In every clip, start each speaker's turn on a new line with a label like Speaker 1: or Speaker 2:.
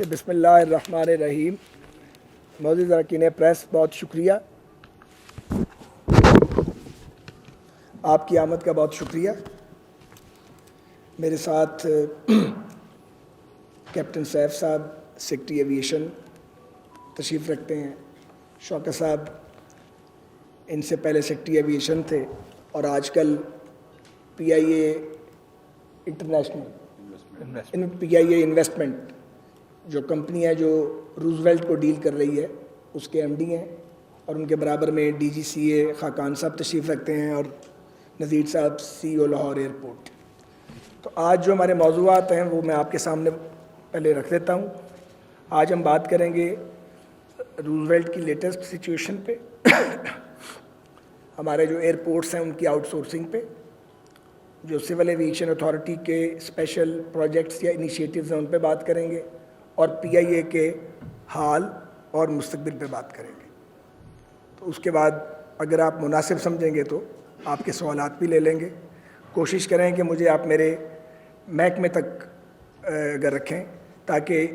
Speaker 1: بسم اللہ الرحمن الرحیم. معزز اراکین پریس، بہت شکریہ، آپ کی آمد کا بہت شکریہ. میرے ساتھ کیپٹن سیف صاحب سیکٹری ایویشن تشریف رکھتے ہیں. شوکت صاحب ان سے پہلے سیکٹری ایویشن تھے اور آج کل پی آئی اے انٹرنیشنل پی آئی اے انویسٹمنٹ جو کمپنی ہے جو روزویلٹ کو ڈیل کر رہی ہے اس کے ایم ڈی ہیں، اور ان کے برابر میں ڈی جی سی اے خاقان صاحب تشریف رکھتے ہیں اور نذیر صاحب سی او لاہور ایئرپورٹ. تو آج جو ہمارے موضوعات ہیں وہ میں آپ کے سامنے پہلے رکھ دیتا ہوں. آج ہم بات کریں گے روزویلٹ کی لیٹسٹ سچویشن پہ، ہمارے جو ایئرپورٹس ہیں ان کی آؤٹ سورسنگ پہ، جو سول ایویشن اتھارٹی کے اسپیشل پروجیکٹس یا انیشیٹوز ہیں ان پہ بات کریں گے، اور پی آئی اے کے حال اور مستقبل پہ بات کریں گے. تو اس کے بعد اگر آپ مناسب سمجھیں گے تو آپ کے سوالات بھی لے لیں گے. کوشش کریں کہ مجھے آپ میرے محکمے تک اگر رکھیں تاکہ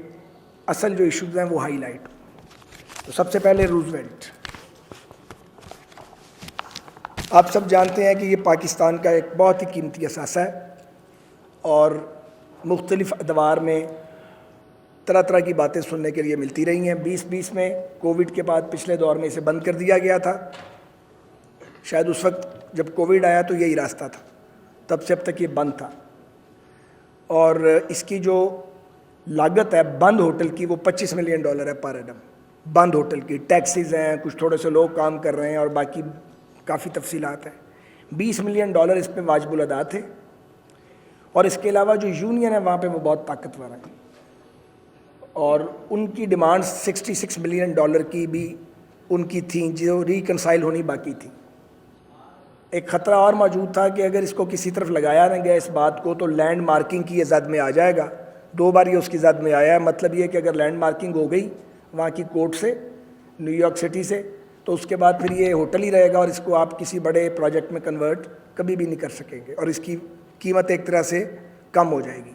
Speaker 1: اصل جو ایشوز ہیں وہ ہائی لائٹ ہوں. تو سب سے پہلے روزویلٹ. آپ سب جانتے ہیں کہ یہ پاکستان کا ایک بہت ہی قیمتی اثاثہ ہے اور مختلف ادوار میں طرح طرح کی باتیں سننے کے لیے ملتی رہی ہیں. 2020 میں کووڈ کے بعد پچھلے دور میں اسے بند کر دیا گیا تھا. شاید اس وقت جب کووڈ آیا تو یہی راستہ تھا، تب سے اب تک یہ بند تھا. اور اس کی جو لاگت ہے بند ہوٹل کی وہ $25 ملین ہے پر ایڈم. بند ہوٹل کی ٹیکسیز ہیں، کچھ تھوڑے سے لوگ کام کر رہے ہیں اور باقی کافی تفصیلات ہیں. $20 ملین اس پہ واجب الادا تھے. اور اس کے علاوہ جو یونین ہے وہاں پہ وہ بہت طاقتور ہیں اور ان کی ڈیمانڈ $66 ملین کی بھی ان کی تھیں جو ریکنسائل ہونی باقی تھی. ایک خطرہ اور موجود تھا کہ اگر اس کو کسی طرف لگایا نہ گیا اس بات کو تو لینڈ مارکنگ کی یہ زد میں آ جائے گا. 2 بار یہ اس کی زد میں آیا ہے. مطلب یہ کہ اگر لینڈ مارکنگ ہو گئی وہاں کی کورٹ سے، نیو یارک سٹی سے، تو اس کے بعد پھر یہ ہوٹل ہی رہے گا اور اس کو آپ کسی بڑے پروجیکٹ میں کنورٹ کبھی بھی نہیں کر سکیں گے اور اس کی قیمت ایک طرح سے کم ہو جائے گی.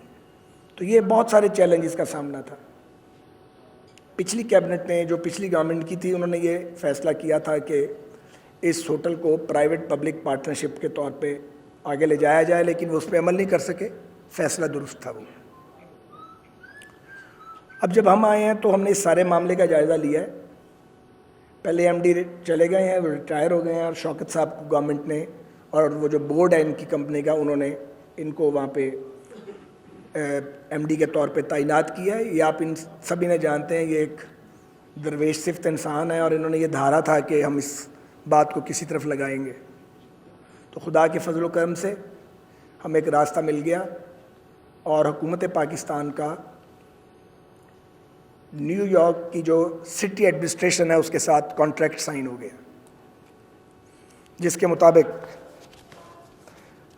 Speaker 1: تو یہ بہت سارے چیلنجز کا سامنا تھا. پچھلی کیبنٹ نے جو پچھلی گورنمنٹ کی تھی انہوں نے یہ فیصلہ کیا تھا کہ اس ہوٹل کو پرائیویٹ پبلک پارٹنرشپ کے طور پہ آگے لے جایا جائے، لیکن وہ اس پہ عمل نہیں کر سکے. فیصلہ درست تھا وہ. اب جب ہم آئے ہیں تو ہم نے اس سارے معاملے کا جائزہ لیا ہے. پہلے ایم ڈی چلے گئے ہیں، وہ ریٹائر ہو گئے ہیں، اور شوکت صاحب کو گورنمنٹ نے اور وہ جو بورڈ ہے ان کی کمپنی کا انہوں نے ان کو وہاں پہ ایم ڈی کے طور پہ تعینات کیا ہے. یہ آپ ان سبھی نے جانتے ہیں یہ ایک درویش صفت انسان ہے اور انہوں نے یہ دھارا تھا کہ ہم اس بات کو کسی طرف لگائیں گے. تو خدا کے فضل و کرم سے ہمیں ایک راستہ مل گیا اور حکومت پاکستان کا نیو یارک کی جو سٹی ایڈمنسٹریشن ہے اس کے ساتھ کانٹریکٹ سائن ہو گیا، جس کے مطابق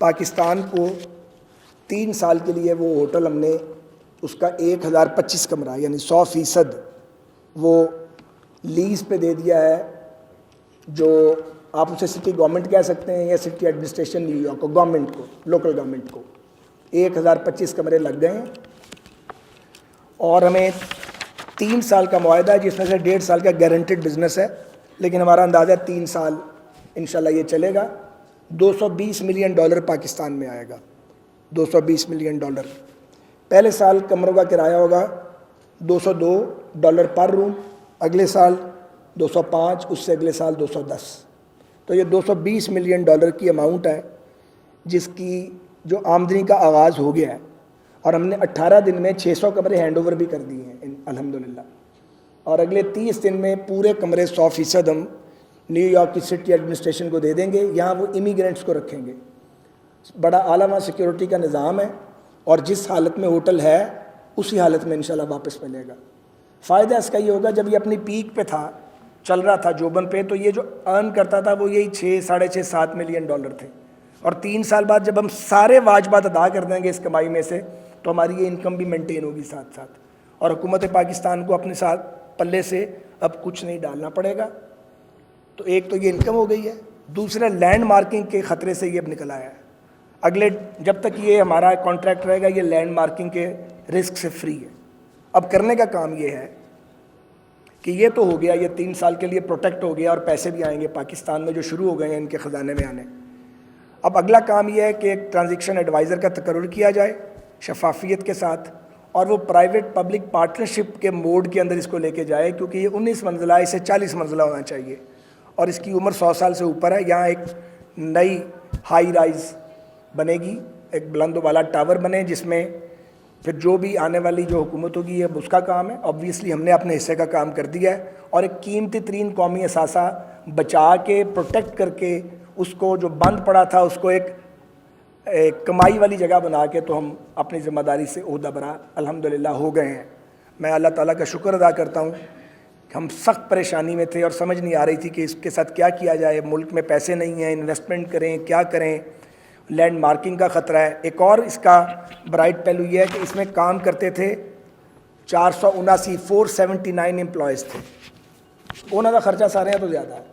Speaker 1: پاکستان کو 3 سال کے لیے وہ ہوٹل ہم نے اس کا 1025 کمرہ یعنی 100% وہ لیز پہ دے دیا ہے. جو آپ اسے سٹی گورنمنٹ کہہ سکتے ہیں یا سٹی ایڈمنسٹریشن نیو یارک کو، گورنمنٹ کو، لوکل گورنمنٹ کو 1025 کمرے لگ گئے ہیں اور ہمیں 3 سال کا معاہدہ ہے جس میں سے 1.5 سال کا گارنٹیڈ بزنس ہے، لیکن ہمارا اندازہ 3 سال انشاءاللہ یہ چلے گا. $220 ملین پاکستان میں آئے گا. $220 ملین. پہلے سال کمروں کا کرایہ ہوگا $202 پر روم، اگلے سال 205، اس سے اگلے سال 210. تو یہ $220 ملین کی اماؤنٹ ہے جس کی جو آمدنی کا آغاز ہو گیا ہے. اور ہم نے 18 دن میں 600 کمرے ہینڈ اوور بھی کر دیے ہیں الحمدللہ. اور اگلے 30 دن میں پورے کمرے 100% ہم نیو یارک کی سٹی ایڈمنسٹریشن کو دے دیں گے. یہاں وہ امیگرینٹس کو رکھیں گے. بڑا اعلیٰ سیکیورٹی کا نظام ہے اور جس حالت میں ہوٹل ہے اسی حالت میں انشاءاللہ واپس ملے گا. فائدہ اس کا یہ ہوگا جب یہ اپنی پیک پہ تھا، چل رہا تھا جوبن پہ، تو یہ جو ارن کرتا تھا وہ یہی 6 ساڑھے 6 7 ملین ڈالر تھے. اور 3 سال بعد جب ہم سارے واجبات ادا کر دیں گے اس کمائی میں سے تو ہماری یہ انکم بھی مینٹین ہوگی ساتھ ساتھ. اور حکومت پاکستان کو اپنے ساتھ پلے سے اب کچھ نہیں ڈالنا پڑے گا. تو ایک تو یہ انکم ہو گئی ہے، دوسرا لینڈ مارکنگ کے خطرے سے یہ اب نکل آیا ہے. اگلے جب تک یہ ہمارا کانٹریکٹ رہے گا یہ لینڈ مارکنگ کے رسک سے فری ہے. اب کرنے کا کام یہ ہے کہ یہ تو ہو گیا, یہ 3 سال کے لیے پروٹیکٹ ہو گیا اور پیسے بھی آئیں گے پاکستان میں جو شروع ہو گئے ہیں ان کے خزانے میں آنے. اب اگلا کام یہ ہے کہ ایک ٹرانزیکشن ایڈوائزر کا تقرر کیا جائے شفافیت کے ساتھ, اور وہ پرائیویٹ پبلک پارٹنرشپ کے موڈ کے اندر اس کو لے کے جائے, کیونکہ یہ 19 منزلہ اسے 40 منزلہ ہونا چاہیے اور اس کی عمر 100 سال سے اوپر ہے. یہاں ایک نئی ہائی رائز بنے گی, ایک بلند و بالا ٹاور بنے, جس میں پھر جو بھی آنے والی جو حکومت ہوگی یہ اس کا کام ہے. آبویسلی ہم نے اپنے حصے کا کام کر دیا ہے, اور ایک قیمتی ترین قومی اثاثہ بچا کے پروٹیکٹ کر کے اس کو جو بند پڑا تھا اس کو ایک کمائی والی جگہ بنا کے تو ہم اپنی ذمہ داری سے عہدہ برا الحمدللہ ہو گئے ہیں. میں اللہ تعالیٰ کا شکر ادا کرتا ہوں کہ ہم سخت پریشانی میں تھے اور سمجھ نہیں آ رہی تھی کہ اس کے ساتھ کیا کیا جائے. ملک میں پیسے نہیں ہیں, انویسٹمنٹ کریں کیا کریں, لینڈ مارکنگ کا خطرہ ہے. ایک اور اس کا برائٹ پہلو یہ ہے کہ اس میں کام کرتے تھے 479 امپلائیز تھے. انہوں کا خرچہ سارے ہیں تو زیادہ ہے,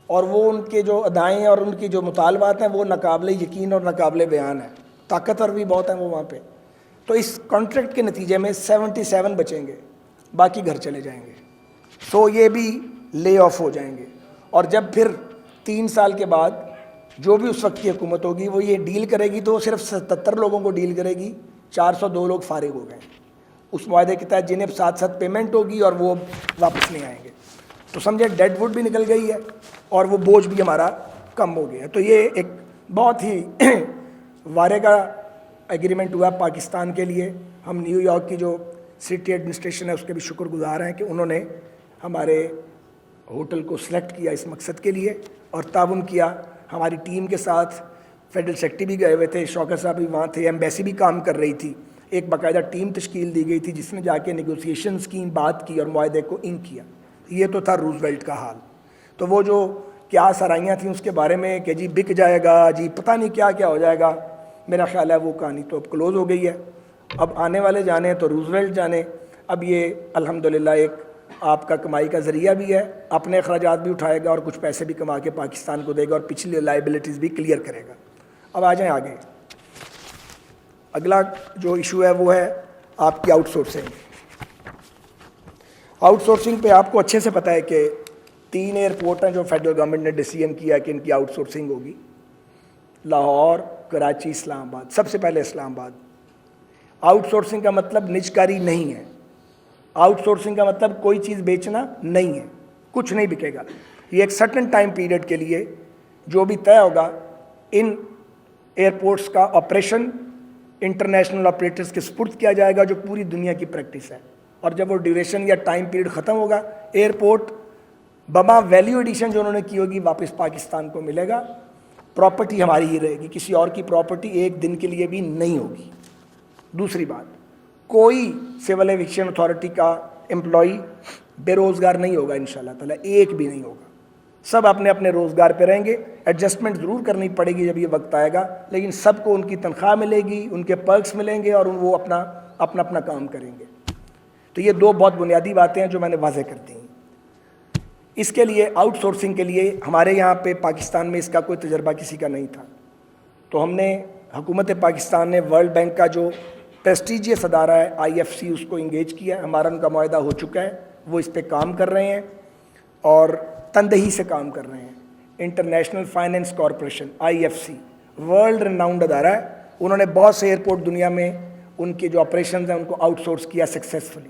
Speaker 1: اور وہ ان کے جو ادائیں اور ان کی جو مطالبات ہیں وہ ناقابل یقین اور ناقابل بیان ہیں. طاقتور بھی بہت ہیں وہ وہاں پہ. تو اس کانٹریکٹ کے نتیجے میں 77 بچیں گے, باقی گھر چلے جائیں گے. سو یہ بھی لے آف ہو جائیں گے. اور جب پھر 3 سال کے بعد جو بھی اس وقت کی حکومت ہوگی وہ یہ ڈیل کرے گی تو وہ صرف 77 لوگوں کو ڈیل کرے گی, 402 لوگ فارغ ہو گئے اس معاہدے کے تحت, جنہیں ساتھ ساتھ پیمنٹ ہوگی اور وہ واپس نہیں آئیں گے. تو سمجھے ڈیڈ ووڈ بھی نکل گئی ہے اور وہ بوجھ بھی ہمارا کم ہو گیا ہے. تو یہ ایک بہت ہی وارے کا ایگریمنٹ ہوا پاکستان کے لیے. ہم نیو یارک کی جو سٹی ایڈمنسٹریشن ہے اس کے بھی شکر گزار ہیں کہ انہوں نے ہمارے ہوٹل کو سلیکٹ کیا اس مقصد کے لیے اور تعاون کیا ہماری ٹیم کے ساتھ. فیڈرل سیکرٹری بھی گئے ہوئے تھے, شوکت صاحب بھی وہاں تھے, ایمبیسی بھی کام کر رہی تھی. ایک باقاعدہ ٹیم تشکیل دی گئی تھی جس نے جا کے نیگوسیشنز کی, بات کی اور معاہدے کو انک کیا. یہ تو تھا روزویلٹ کا حال. تو وہ جو کیا سرائیاں تھیں اس کے بارے میں کہ جی بک جائے گا, جی پتہ نہیں کیا کیا ہو جائے گا, میرا خیال ہے وہ کہانی تو اب کلوز ہو گئی ہے. اب آنے والے جانے تو روزویلٹ جانے. اب یہ الحمدللہ ایک آپ کا کمائی کا ذریعہ بھی ہے, اپنے اخراجات بھی اٹھائے گا اور کچھ پیسے بھی کما کے پاکستان کو دے گا اور پچھلی لائبلٹیز بھی کلیئر کرے گا. اب آ جائیں آگے. اگلا جو ایشو ہے وہ ہے آپ کی آؤٹ سورسنگ. آؤٹ سورسنگ پہ آپ کو اچھے سے پتہ ہے کہ 3 ایئرپورٹ ہیں جو فیڈرل گورنمنٹ نے ڈیسیژن کیا کہ ان کی آؤٹ سورسنگ ہوگی. لاہور, کراچی, اسلام آباد. سب سے پہلے اسلام آباد. آؤٹ سورسنگ کا مطلب نجکاری نہیں ہے. آؤٹ سورسنگ کا مطلب کوئی چیز بیچنا نہیں ہے, کچھ نہیں بکے گا. یہ ایک سرٹن ٹائم پیریڈ کے لیے جو بھی طے ہوگا ان ایئرپورٹس کا آپریشن انٹرنیشنل آپریٹرز کے سپرد کیا جائے گا جو پوری دنیا کی پریکٹس ہے. اور جب وہ ڈیوریشن یا ٹائم پیریڈ ختم ہوگا ایئرپورٹ بما ویلیو ایڈیشن جو انہوں نے کی ہوگی واپس پاکستان کو ملے گا. پراپرٹی ہماری ہی رہے گی, کسی اور کی پراپرٹی ایک دن کے لیے بھی نہیں ہوگی. دوسری بات, کوئی سول ایویشن اتھارٹی کا امپلائی بے روزگار نہیں ہوگا انشاءاللہ تعالیٰ, ایک بھی نہیں ہوگا. سب اپنے اپنے روزگار پہ رہیں گے. ایڈجسٹمنٹ ضرور کرنی پڑے گی جب یہ وقت آئے گا, لیکن سب کو ان کی تنخواہ ملے گی, ان کے پرکس ملیں گے اور وہ اپنا کام کریں گے. تو یہ 2 بہت بنیادی باتیں ہیں جو میں نے واضح کر دی ہیں. اس کے لیے آؤٹ سورسنگ کے لیے ہمارے یہاں پہ پاکستان میں اس کا کوئی تجربہ کسی کا نہیں تھا. تو ہم نے حکومت پاکستان نے ورلڈ بینک کا جو پریسٹیجیس ادارہ ہے IFC اس کو انگیج کیا ہے. ہمارا ان کا معاہدہ ہو چکا ہے, وہ اس پہ کام کر رہے ہیں اور تندہی سے کام کر رہے ہیں. International finance corporation IFC world renowned ادارہ ہے. انہوں نے بہت سے ایئرپورٹ دنیا میں ان کے جو آپریشنز ہیں ان کو آؤٹ سورس کیا سکسیزفلی.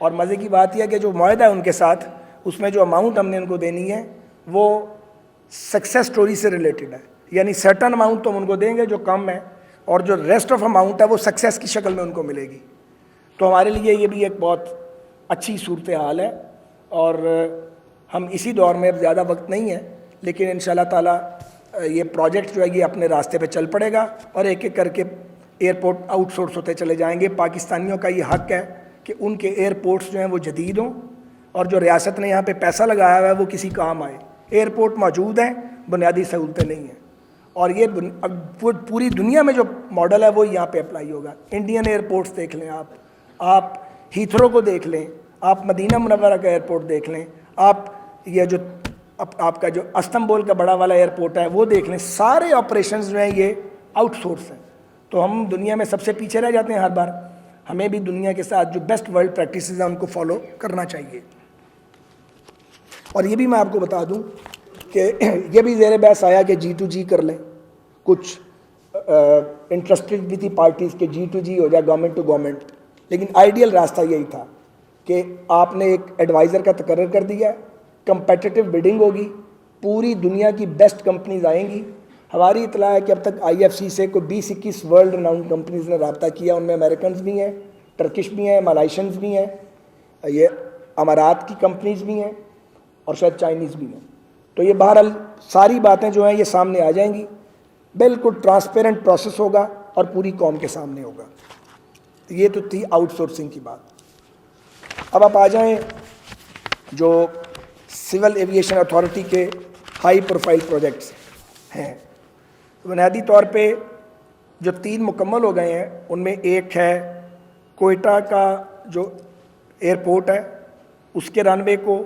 Speaker 1: اور مزے کی بات یہ ہے کہ جو معاہدہ ہے ان کے ساتھ اس میں جو اماؤنٹ ہم نے ان کو دینی ہے وہ سکسیس سٹوری سے ریلیٹڈ ہے. یعنی سرٹن اماؤنٹ تو ہم ان کو دیں گے جو کم ہے, اور جو ریسٹ آف اماؤنٹ ہے وہ سکسیس کی شکل میں ان کو ملے گی. تو ہمارے لیے یہ بھی ایک بہت اچھی صورتحال ہے. اور ہم اسی دور میں اب زیادہ وقت نہیں ہے, لیکن انشاءاللہ تعالیٰ یہ پروجیکٹ جو ہے یہ اپنے راستے پہ چل پڑے گا اور ایک ایک کر کے ایئرپورٹ آؤٹ سورس ہوتے چلے جائیں گے. پاکستانیوں کا یہ حق ہے کہ ان کے ایئرپورٹس جو ہیں وہ جدید ہوں اور جو ریاست نے یہاں پہ پیسہ لگایا ہوا ہے وہ کسی کام آئے. ایئرپورٹ موجود ہیں, بنیادی سہولتیں نہیں ہیں, اور یہ پوری دنیا میں جو ماڈل ہے وہ یہاں پہ اپلائی ہوگا. انڈین ایئرپورٹس دیکھ لیں آپ ہیتھرو کو دیکھ لیں, آپ مدینہ منورہ کا ایئرپورٹ دیکھ لیں, آپ یہ جو آپ کا جو استنبول کا بڑا والا ایئرپورٹ ہے وہ دیکھ لیں. سارے آپریشنز جو ہیں یہ آؤٹ سورس ہیں. تو ہم دنیا میں سب سے پیچھے رہ جاتے ہیں ہر بار. ہمیں بھی دنیا کے ساتھ جو بیسٹ ورلڈ پریکٹسز ہیں ان کو فالو کرنا چاہیے. اور یہ بھی میں آپ کو بتا دوں کہ یہ بھی زیر بحث آیا کہ G2G کر لیں. کچھ انٹرسٹڈ بھی تھی پارٹیز کہ G2G ہو جائے گورنمنٹ ٹو گورنمنٹ. لیکن آئیڈیل راستہ یہی تھا کہ آپ نے ایک ایڈوائزر کا تقرر کر دیا ہے, کمپیٹیٹو بڈنگ ہوگی, پوری دنیا کی بیسٹ کمپنیز آئیں گی. ہماری اطلاع ہے کہ اب تک IFC سے کوئی 20-21 ورلڈ رناؤنڈ کمپنیز نے رابطہ کیا. ان میں امریکنز بھی ہیں, ٹرکش بھی ہیں, ملائیشنز بھی ہیں, یہ امارات کی کمپنیز بھی ہیں اور شاید چائنیز بھی ہیں. تو یہ بہرحال ساری باتیں جو ہیں یہ سامنے آ جائیں گی. بالکل ٹرانسپیرنٹ پروسیس ہوگا اور پوری قوم کے سامنے ہوگا. یہ تو تھی آؤٹ سورسنگ کی بات. اب آپ آ جائیں جو سول ایویشن اتھارٹی کے ہائی پروفائل پروجیکٹس ہیں. بنیادی طور پہ جو 3 مکمل ہو گئے ہیں ان میں ایک ہے کوئٹہ کا جو ایئرپورٹ ہے, اس کے رن وے کو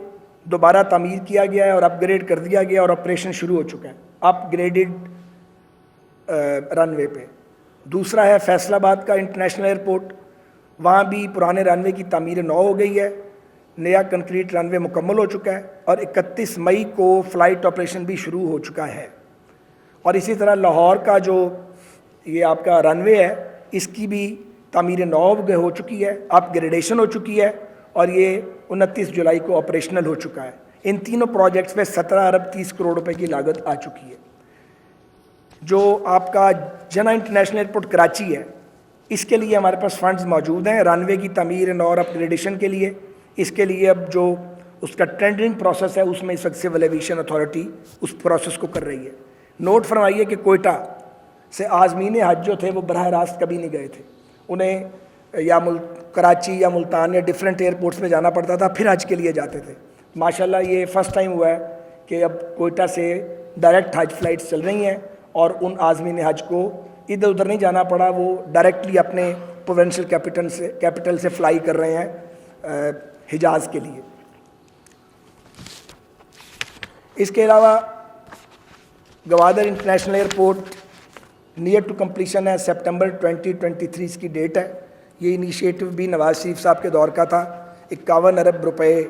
Speaker 1: دوبارہ تعمیر کیا گیا ہے اور اپ گریڈ کر دیا گیا اور آپریشن شروع ہو چکا ہے اپ گریڈڈ رن وے پہ. دوسرا ہے فیصل آباد کا انٹرنیشنل ایئرپورٹ, وہاں بھی پرانے رن وے کی تعمیر نو ہو گئی ہے, نیا کنکریٹ رن وے مکمل ہو چکا ہے اور 31 مئی کو فلائٹ آپریشن بھی شروع ہو چکا ہے. اور اسی طرح لاہور کا جو یہ آپ کا رن وے ہے اس کی بھی تعمیر نو ہو چکی ہے, اپ گریڈیشن ہو چکی ہے اور یہ 29 جولائی کو آپریشنل ہو چکا ہے. ان تینوں پروجیکٹس پہ 17 ارب 30 کروڑ روپے کی لاگت آ چکی ہے. جو آپ کا جنا انٹرنیشنل ایئرپورٹ کراچی ہے اس کے لیے ہمارے پاس فنڈز موجود ہیں رن وے کی تعمیر نو اور اپ گریڈیشن کے لیے. اس کے لیے اب جو اس کا ٹینڈرنگ پروسیس ہے اس میں اس وقت سول ایویشن اتھارٹی اس پروسیس کو کر رہی ہے. نوٹ فرمائیے کہ کوئٹہ سے عازمین حج جو تھے وہ براہ راست کبھی نہیں گئے تھے. انہیں یا کراچی یا ملتان یا ڈفرینٹ ایئرپورٹس میں جانا پڑتا تھا پھر حج کے لیے جاتے تھے. ماشاءاللہ یہ فرسٹ ٹائم ہوا ہے کہ اب کوئٹہ سے ڈائریکٹ حج فلائٹس چل رہی ہیں اور ان عازمین حج کو ادھر ادھر نہیں جانا پڑا, وہ ڈائریکٹلی اپنے پروونشل کیپٹل سے فلائی کر رہے ہیں حجاز کے لیے. اس کے علاوہ Gwadar international airport near to completion ہے, سپٹمبر 2023 اس کی ڈیٹ ہے. یہ انیشیٹو بھی نواز شریف صاحب کے دور کا تھا. 51 ارب روپے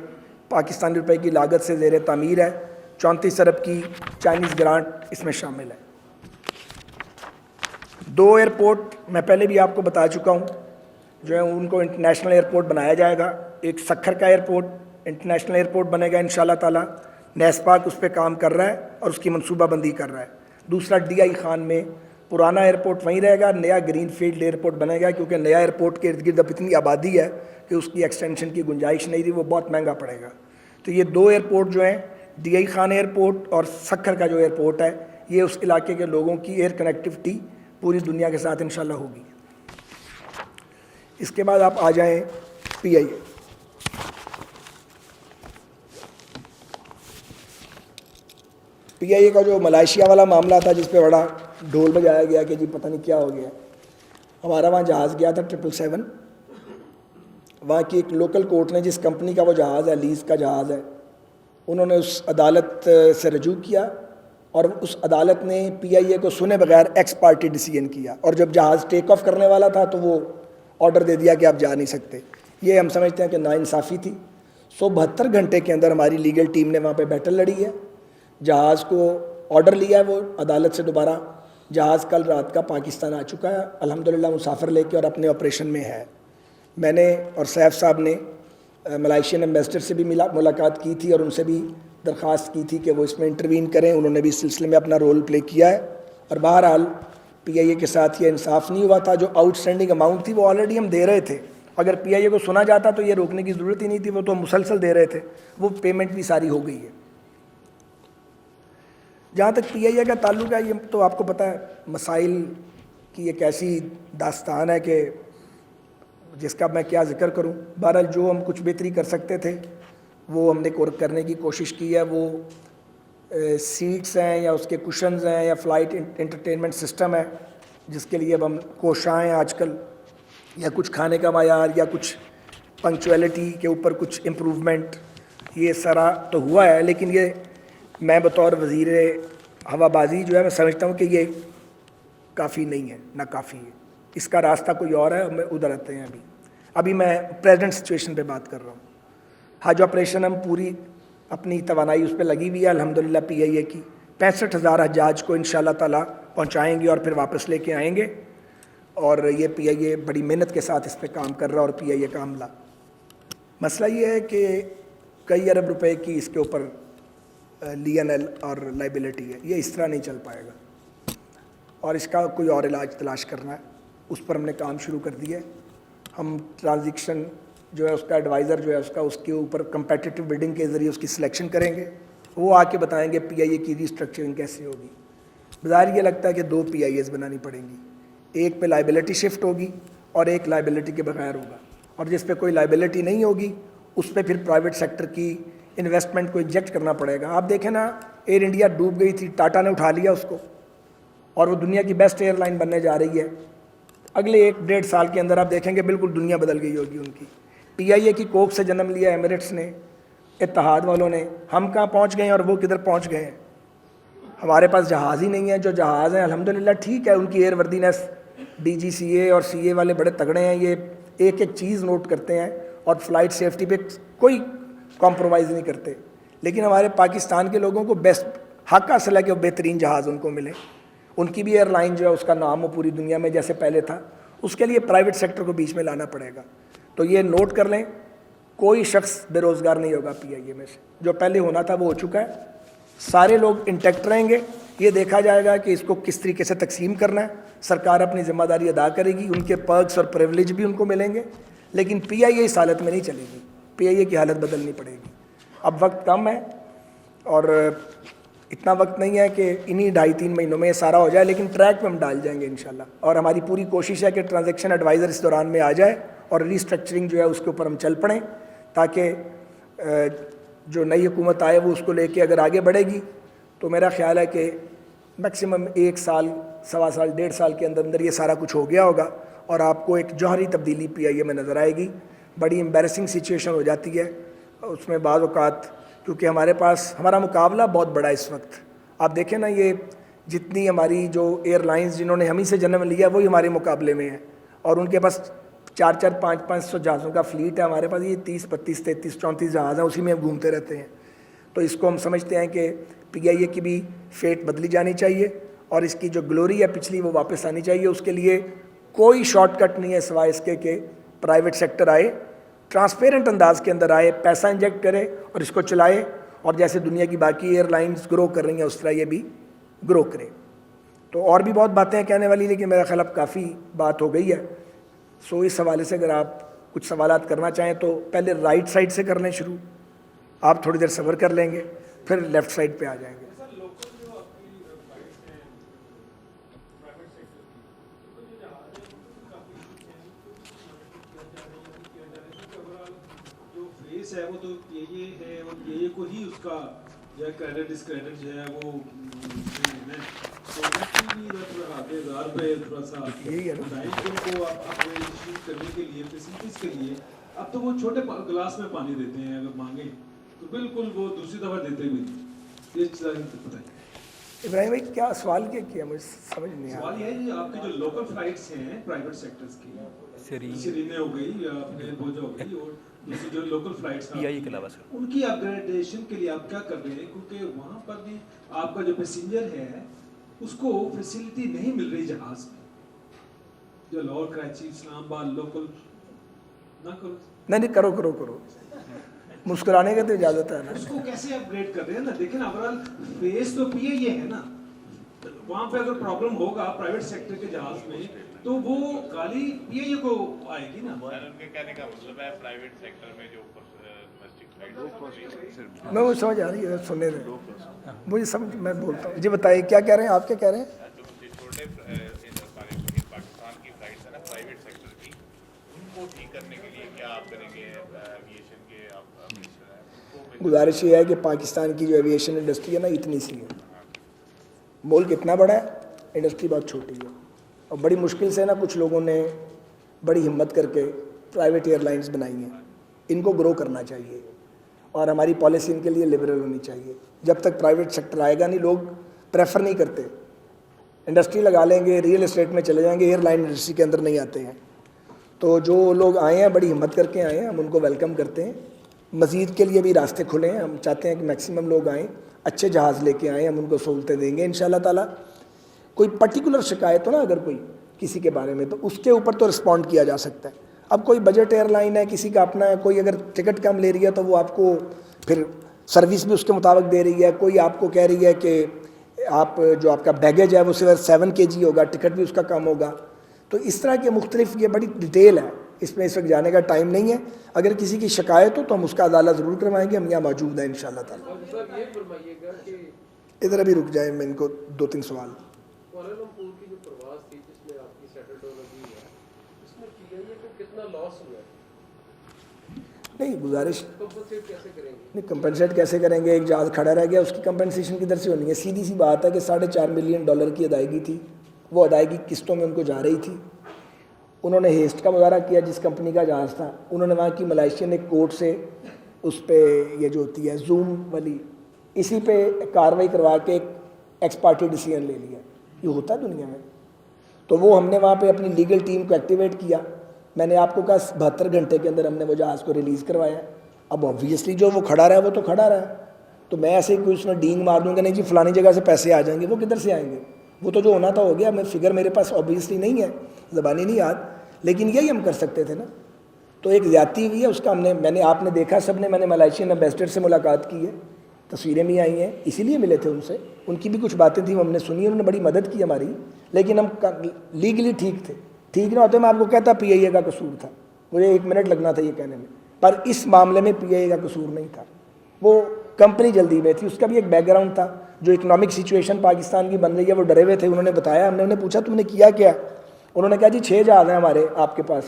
Speaker 1: پاکستانی روپے کی لاگت سے زیر تعمیر ہے. 34 ارب کی چائنیز گرانٹ اس میں شامل ہے. 2 ایئرپورٹ میں پہلے بھی آپ کو بتا چکا ہوں جو ہے ان کو انٹرنیشنل ایئرپورٹ بنایا جائے گا. ایک سکھر کا ایئرپورٹ انٹرنیشنل ایئرپورٹ بنے گا انشاءاللہ تعالیٰ. نیسپاک اس پہ کام کر رہا ہے اور اس کی منصوبہ بندی کر رہا ہے. دوسرا DI خان میں پرانا ایئرپورٹ وہیں رہے گا, نیا گرین فیلڈ ایئرپورٹ بنے گا کیونکہ نیا ایئرپورٹ کے ارد گرد اب اتنی آبادی ہے کہ اس کی ایکسٹینشن کی گنجائش نہیں تھی, وہ بہت مہنگا پڑے گا. تو یہ 2 ایئرپورٹ جو ہیں DI خان ایئرپورٹ اور سکھر کا جو ایئرپورٹ ہے یہ اس علاقے کے لوگوں کی ایئر کنیکٹیوٹی پوری دنیا کے ساتھ انشاءاللہ ہوگی. اس کے بعد آپ آ جائیں PIA. PIA کا جو ملائیشیا والا معاملہ تھا جس پہ بڑا ڈھول بجایا گیا کہ جی پتہ نہیں کیا ہو گیا. ہمارا وہاں جہاز گیا تھا 777. وہاں کی ایک لوکل کورٹ نے جس کمپنی کا وہ جہاز ہے, لیز کا جہاز ہے, انہوں نے اس عدالت سے رجوع کیا اور اس عدالت نے PIA کو سنے بغیر ایکس پارٹی ڈیسیژن کیا اور جب جہاز ٹیک آف کرنے والا تھا تو وہ آرڈر دے دیا کہ آپ جا نہیں سکتے. یہ ہم سمجھتے ہیں کہ ناانصافی تھی. 172 گھنٹے کے اندر ہماری لیگل ٹیم نے وہاں پہ بیٹل لڑی ہے, جہاز کو آرڈر لیا ہے وہ عدالت سے دوبارہ. جہاز کل رات کا پاکستان آ چکا ہے الحمدللہ مسافر لے کے اور اپنے آپریشن میں ہے. میں نے اور سیف صاحب نے ملائیشین ایمبیسڈر سے بھی ملاقات کی تھی اور ان سے بھی درخواست کی تھی کہ وہ اس میں انٹروین کریں. انہوں نے بھی اس سلسلے میں اپنا رول پلے کیا ہے اور بہرحال PIA کے ساتھ یہ انصاف نہیں ہوا تھا. جو آؤٹ اسٹینڈنگ اماؤنٹ تھی وہ آلریڈی ہم دے رہے تھے. اگر PIA کو سنا جاتا تو یہ روکنے کی ضرورت ہی نہیں تھی, وہ تو مسلسل دے رہے تھے. وہ پیمنٹ بھی ساری ہو گئی ہے. جہاں تک PIA کا تعلق ہے یہ تو آپ کو پتہ ہے مسائل کی ایک ایسی داستان ہے کہ جس کا میں کیا ذکر کروں. بہرحال جو ہم کچھ بہتری کر سکتے تھے وہ ہم نے کرنے کی کوشش کی ہے. وہ سیٹس ہیں یا اس کے کشنز ہیں یا فلائٹ انٹرٹینمنٹ سسٹم ہے جس کے لیے اب ہم کوشاں ہیں آج کل, یا کچھ کھانے کا معیار یا کچھ پنکچویلٹی کے اوپر کچھ امپروومنٹ, یہ سارا تو ہوا ہے. لیکن یہ میں بطور وزیر ہوا بازی جو ہے میں سمجھتا ہوں کہ یہ کافی نہیں ہے، ناکافی ہے، اس کا راستہ کوئی اور ہے، ہمیں ادھر آتے ہیں۔ ابھی میں پریزنٹ سچویشن پہ بات کر رہا ہوں۔ حج آپریشن ہم پوری اپنی توانائی اس پہ لگی ہوئی ہے الحمدللہ، پی آئی اے کی 65,000 حجاج کو انشاءاللہ تعالیٰ پہنچائیں گے اور پھر واپس لے کے آئیں گے، اور یہ پی آئی اے بڑی محنت کے ساتھ اس پہ کام کر رہا ہے، اور پی آئی اے کا عملہ۔ مسئلہ یہ ہے کہ کئی ارب روپے کی اس کے اوپر لین اور لائبلٹی ہے، یہ اس طرح نہیں چل پائے گا، اور اس کا کوئی اور علاج تلاش کرنا ہے، اس پر ہم نے کام شروع کر دیا ہے۔ ہم ٹرانزیکشن جو ہے اس کا ایڈوائزر جو ہے اس کے اوپر کمپیٹیٹیو بڈنگ کے ذریعے اس کی سلیکشن کریں گے، وہ آ کے بتائیں گے پی آئی اے کی ریسٹرکچرنگ کیسے ہوگی۔ بظاہر یہ لگتا ہے کہ 2 پی آئی ایز بنانی پڑیں گی، ایک پہ لائبلٹی شفٹ ہوگی اور ایک لائبلٹی کے بغیر ہوگا، اور جس پہ کوئی لائبلٹی نہیں ہوگی اس پہ پھر پرائیویٹ سیکٹر کی انویسٹمنٹ کو انجیکٹ کرنا پڑے گا۔ آپ دیکھیں نا، ایئر انڈیا ڈوب گئی تھی، ٹاٹا نے اٹھا لیا اس کو، اور وہ دنیا کی بیسٹ ایئر لائن بننے جا رہی ہے۔ اگلے 1-1.5 سال کے اندر آپ دیکھیں گے بالکل دنیا بدل گئی ہوگی ان کی۔ پی آئی اے کی کوک سے جنم لیا ایمریٹس نے، اتحاد والوں نے، ہم کہاں پہنچ گئے ہیں اور وہ کدھر پہنچ گئے ہیں۔ ہمارے پاس جہاز ہی نہیں ہے، جو جہاز ہیں الحمدللہ ٹھیک ہے، ان کی ایئر وردینس، ڈی جی سی اے اور سی اے والے بڑے تگڑے ہیں، یہ ایک ایک چیز نوٹ کرتے ہیں اور فلائٹ سیفٹی پہ کوئی کمپرومائز نہیں کرتے، لیکن ہمارے پاکستان کے لوگوں کو بیسٹ حق حاصل ہے کہ وہ بہترین جہاز ان کو ملے، ان کی بھی ایئر لائن جو ہے اس کا نام ہو پوری دنیا میں جیسے پہلے تھا، اس کے لیے پرائیویٹ سیکٹر کو بیچ میں لانا پڑے گا۔ تو یہ نوٹ کر لیں، کوئی شخص بے روزگار نہیں ہوگا پی آئی اے میں سے، جو پہلے ہونا تھا وہ ہو چکا ہے، سارے لوگ انٹیکٹ رہیں گے۔ یہ دیکھا جائے گا کہ اس کو کس طریقے سے تقسیم کرنا ہے، سرکار اپنی ذمہ داری ادا کرے گی، ان کے پرکس اور پریولیج بھی ان کو ملیں گے، لیکن پی آئی اے اس حالت میں نہیں چلے گی، پی آئی اے کی حالت بدلنی پڑے گی۔ اب وقت کم ہے، اور اتنا وقت نہیں ہے کہ انہی 2.5-3 مہینوں میں یہ سارا ہو جائے، لیکن ٹریک پہ ہم ڈال جائیں گے انشاءاللہ، اور ہماری پوری کوشش ہے کہ ٹرانزیکشن ایڈوائزر اس دوران میں آ جائے اور ریسٹرکچرنگ جو ہے اس کے اوپر ہم چل پڑیں، تاکہ جو نئی حکومت آئے وہ اس کو لے کے اگر آگے بڑھے گی تو میرا خیال ہے کہ میکسیمم 1 سال، 1.25 سال، 1.5 سال کے اندر یہ سارا کچھ ہو گیا ہوگا، اور آپ کو ایک جوہری تبدیلی پی آئی اے میں نظر آئے گی۔ بڑی امبیرسنگ سچویشن ہو جاتی ہے اس میں بعض اوقات، کیونکہ ہمارا مقابلہ بہت بڑا ہے اس وقت۔ آپ دیکھیں نا، یہ جتنی ہماری جو ایئر لائنز جنہوں نے ہمیں سے جنم لیا وہی ہمارے مقابلے میں ہیں، اور ان کے پاس 400, 500 جہازوں کا فلیٹ ہے، ہمارے پاس یہ 30, 32, 33, 34 جہاز ہیں، اسی میں ہم گھومتے رہتے ہیں۔ تو اس کو ہم سمجھتے ہیں کہ پی آئی اے کی بھی فیٹ بدلی جانی چاہیے، اور اس کی جو گلوری ہے پچھلی وہ واپس آنی چاہیے۔ اس کے لیے کوئی شارٹ کٹ نہیں ہے سوائے اس کے کہ پرائیویٹ سیکٹر آئے، ٹرانسپیرنٹ انداز کے اندر آئے، پیسہ انجیکٹ کرے اور اس کو چلائے، اور جیسے دنیا کی باقی ایئر لائنز گرو کر رہی ہیں اس طرح یہ بھی گرو کرے۔ تو اور بھی بہت باتیں ہیں کہنے والی، لیکن میرا خیال اب کافی بات ہو گئی ہے۔ سو اس حوالے سے اگر آپ کچھ سوالات کرنا چاہیں تو پہلے رائٹ سائڈ سے کر لیں شروع، آپ تھوڑی دیر صبر کر لیں گے، پھر لیفٹ سائڈ پہ آ جائیں گے۔
Speaker 2: ہے وہ تو یہ ہے، اور یہ کو ہی اس کا جو ہے کریڈٹ ڈسکریڈٹ جو ہے وہ کرنے کے لیے فیسلٹیز کے لیے اب تو وہ چھوٹے گلاس میں پانی دیتے ہیں، اگر مانگیں تو بالکل وہ دوسری دفعہ دیتے بھی۔
Speaker 1: ابراہیم بھائی کیا سوال کیا مجھے سمجھ نہیں آیا۔
Speaker 2: سوال یہ ہے کہ آپ کی جو لوکل فلائٹس ہیں پرائیویٹ سیکٹرز کی، سیرینے ہو گئی یا اپنے بوجھا ہو گئی، اور دوسری جو لوکل فلائٹس ہیں ان کی اپ گریڈیشن کے لیے آپ کیا کر رہے ہیں؟ کیونکہ وہاں پر بھی آپ کا جو پیسنجر ہے اس کو فیسلٹی نہیں مل رہی جہاز میں، جو لاہور، کراچی، اسلام آباد لوکل نہ کرو۔
Speaker 1: نہیں کرو مسکرانے کا تو اجازت ہے نا۔
Speaker 2: اس کو کیسے اپ گریڈ کر رہے ہیں نا؟ دیکھیں نا، اوورال فیس تو پی ائی اے ہے نا، وہاں پہ اگر پرابلم ہوگا پرائیویٹ سیکٹر کے جہاز میں تو وہ گالی پی ائی اے کو آئے گی نا۔
Speaker 3: ان کے کہنے کا مطلب ہے پرائیویٹ سیکٹر میں جو ڈومیسٹک فلائٹ
Speaker 1: میں وہ سمجھ آ رہی ہے، سننے دیں مجھے سمجھ، میں بولتا ہوں۔ جی بتائیے کیا کہہ رہے ہیں، آپ کیا کہہ رہے ہیں؟
Speaker 3: چھوٹے پاکستان کی فلائٹس ہیں نا پرائیویٹ سیکٹر کی، ان کو ٹھیک کرنے کے لیے کیا آپ کریں گے؟ ایویشن کے آپ
Speaker 1: گزارش یہ ہے کہ پاکستان کی جو ایویشن انڈسٹری ہے نا اتنی سی ہے، ملک اتنا بڑا ہے، انڈسٹری بہت چھوٹی ہے، اور بڑی مشکل سے نا کچھ لوگوں نے بڑی ہمت کر کے پرائیویٹ ایئر لائنز بنائی ہیں، ان کو گرو کرنا چاہیے، اور ہماری پالیسی ان کے لیے لبرل ہونی چاہیے۔ جب تک پرائیویٹ سیکٹر آئے گا نہیں، لوگ پریفر نہیں کرتے انڈسٹری لگا لیں گے, ریئل اسٹیٹ میں چلے جائیں گے, ایئر لائن انڈسٹری کے اندر نہیں آتے ہیں. تو جو لوگ آئے ہیں بڑی ہمت کر کے آئے ہیں, ہم ان کو ویلکم کرتے ہیں. مزید کے لیے بھی راستے کھلے ہیں, ہم چاہتے ہیں کہ میکسیمم لوگ آئیں, اچھے جہاز لے کے آئیں, ہم ان کو سہولتیں دیں گے انشاءاللہ تعالیٰ. کوئی پرٹیکولر شکایت ہو نا اگر کوئی کسی کے بارے میں, تو اس کے اوپر تو رسپونڈ کیا جا سکتا ہے. اب کوئی بجٹ ایئر لائن ہے, کسی کا اپنا ہے, کوئی اگر ٹکٹ کم لے رہی ہے تو وہ آپ کو پھر سروس بھی اس کے مطابق دے رہی ہے. کوئی آپ کو کہہ رہی ہے کہ آپ جو آپ کا بیگیج ہے وہ صرف 7 kg ہوگا, ٹکٹ بھی اس کا کم ہوگا. تو اس طرح کے مختلف, یہ بڑی ڈیٹیل ہے, اس میں اس وقت جانے کا ٹائم نہیں ہے. اگر کسی کی شکایت ہو تو ہم اس کا ازالہ ضرور کروائیں گے, ہم یہاں موجود ہیں انشاءاللہ تعالیٰ. ادھر ابھی رک جائیں, میں ان کو 2-3 سوال.
Speaker 4: کوالالمپور کی جو پرواز تھی جس میں آپ کی سیٹلڈ لگی ہے, اس میں پی آئی اے کو کتنا لاس ہوا ہے؟
Speaker 1: نہیں گزارش
Speaker 4: کمپنسیٹ کیسے کریں گے؟
Speaker 1: نہیں, کمپنسیٹ کیسے کریں گے؟ ایک جہاز کھڑا رہ گیا, اس کی کمپنسیشن کدھر سے ہونی ہے؟ سیدھی سی بات ہے کہ $4.5 ملین کی ادائیگی تھی, وہ ادائیگی قسطوں میں ان کو جا رہی تھی. انہوں نے ہیسٹ کا مظاہرہ کیا, جس کمپنی کا جہاز تھا انہوں نے وہاں کی ملائیشین ایک کورٹ سے اس پہ یہ جو ہوتی ہے زوم والی, اسی پہ کاروائی کروا کے ایک ایکس پارٹی ڈیسیژن لے لیا. یہ ہوتا ہے دنیا میں. تو وہ ہم نے وہاں پہ اپنی لیگل ٹیم کو ایکٹیویٹ کیا. میں نے آپ کو کہا 72 گھنٹے کے اندر ہم نے وہ جہاز کو ریلیز کروایا. اب آبویسلی جو وہ کھڑا رہا ہے وہ تو کھڑا رہا ہے, تو میں ایسے ہی کوئی اس میں ڈینگ مار دوں گا نہیں جی فلانی جگہ سے پیسے آ جائیں گے, وہ کدھر سے آئیں گے؟ وہ تو جو ہونا تھا ہو گیا. میں فگر میرے پاس آبویسلی نہیں ہے, زبانی نہیں یاد, لیکن یہی ہم کر سکتے تھے نا. تو ایک زیادتی ہوئی ہے, اس کا میں نے آپ نے دیکھا سب نے, میں نے ملائیشین امبیسڈر سے ملاقات کی ہے, تصویریں بھی آئی ہیں, اسی لیے ملے تھے ان سے. ان کی بھی کچھ باتیں تھیں وہ ہم نے سنی, انہوں نے بڑی مدد کی ہماری, لیکن ہم لیگلی ٹھیک تھے. ٹھیک نہ ہوتے میں آپ کو کہتا پی آئی اے کا قصور تھا, مجھے 1 منٹ لگنا تھا یہ کہنے میں, پر اس معاملے میں پی آئی اے کا قصور نہیں تھا. وہ کمپنی جلدی میں تھی, اس کا بھی ایک بیک گراؤنڈ تھا. جو اکنامک سچویشن پاکستان کی بن رہی ہے وہ ڈرے ہوئے تھے. انہوں نے بتایا, ہم نے انہیں پوچھا تم نے کیا کیا؟ انہوں نے کہا جی 6 جہاز ہیں ہمارے آپ کے پاس,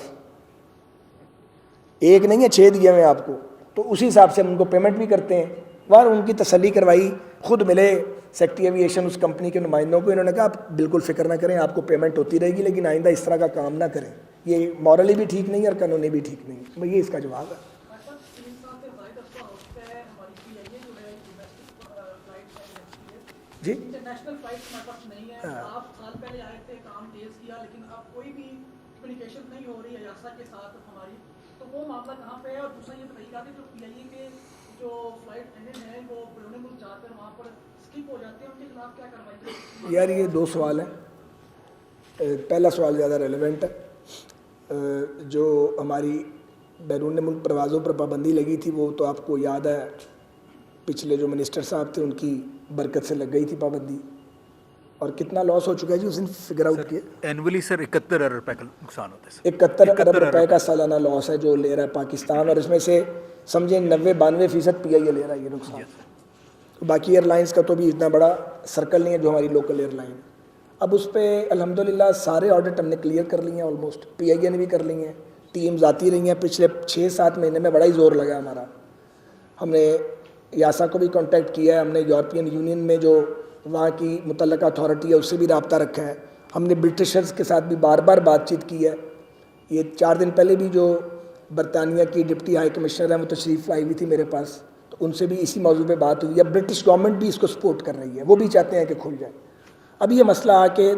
Speaker 1: ایک نہیں ہے 6 دیے ہوئے آپ کو. تو اسی حساب سے ہم ان کو پیمنٹ بھی کرتے ہیں. اور ان کی تسلی کروائی, خود ملے سیکٹری ایویشن اس کمپنی کے نمائندوں کو, انہوں نے کہا آپ بالکل فکر نہ کریں, آپ کو پیمنٹ ہوتی رہے گی, لیکن آئندہ اس طرح کا کام نہ کریں. یہ مورلی بھی ٹھیک نہیں ہے اور قانونی بھی ٹھیک نہیں ہے. یہ اس کا جواب ہے. جی
Speaker 5: انٹرنیشنل فلائٹس ہمارے پاس نہیں ہے. آپ سال پہلے آئے تھے, کام تیز کیا, لیکن اب کوئی بھی کمیونیکیشن نہیں ہو رہی ہے ایاسا کے ساتھ ہماری, تو وہ معاملہ کہاں پہ ہے؟ اور دوسرا یہ بتائیے گا کہ جو پی آئی اے کے جو فلائٹ اٹینڈنٹ ہیں وہ بیرون ملک جاتے ہیں, وہاں پر اسکپ ہو جاتے ہیں, ان کے خلاف کیا کارروائی؟
Speaker 1: یار یہ 2 سوال ہیں. پہلا سوال زیادہ ریلیونٹ ہے. جو ہماری بیرون ملک پروازوں پر پابندی لگی تھی وہ تو آپ کو یاد ہے, پچھلے جو منسٹر صاحب تھے ان کی برکت سے لگ گئی تھی پابندی. اور کتنا لاس ہو چکا ہے جی اس دن فگر آؤٹ کیے؟
Speaker 6: اینولی سر 71 ارب روپے کا نقصان ہوتا ہے.
Speaker 1: 71 ارب روپے کا سالانہ لاس ہے جو لے رہا ہے پاکستان, اور اس میں سے سمجھیں 90-92% پی آئی اے لے رہا ہے یہ نقصان. باقی ایئر لائنس کا تو بھی اتنا بڑا سرکل نہیں ہے جو ہماری لوکل ایئر لائن. اب اس پہ الحمدللہ سارے آڈٹ ہم نے کلیئر کر لی ہیں آلموسٹ, پی آئی اے نے بھی کر لی ہیں, ٹیمز آتی رہی ہیں. پچھلے 6-7 مہینے میں بڑا ہی زور لگا ہمارا. ہم نے یاسا کو بھی کانٹیکٹ کیا ہے, ہم نے یورپین یونین میں جو وہاں کی متعلقہ اتھارٹی ہے اس سے بھی رابطہ رکھا ہے. ہم نے برٹشرز کے ساتھ بھی بار بار بات چیت کی ہے. یہ 4 دن پہلے بھی جو برطانیہ کی ڈپٹی ہائی کمشنر ہیں وہ تشریف لائی ہوئی تھی میرے پاس, تو ان سے بھی اسی موضوع پہ بات ہوئی ہے. برٹش گورنمنٹ بھی اس کو سپورٹ کر رہی ہے, وہ بھی چاہتے ہیں کہ کھل جائے. اب یہ مسئلہ آ کے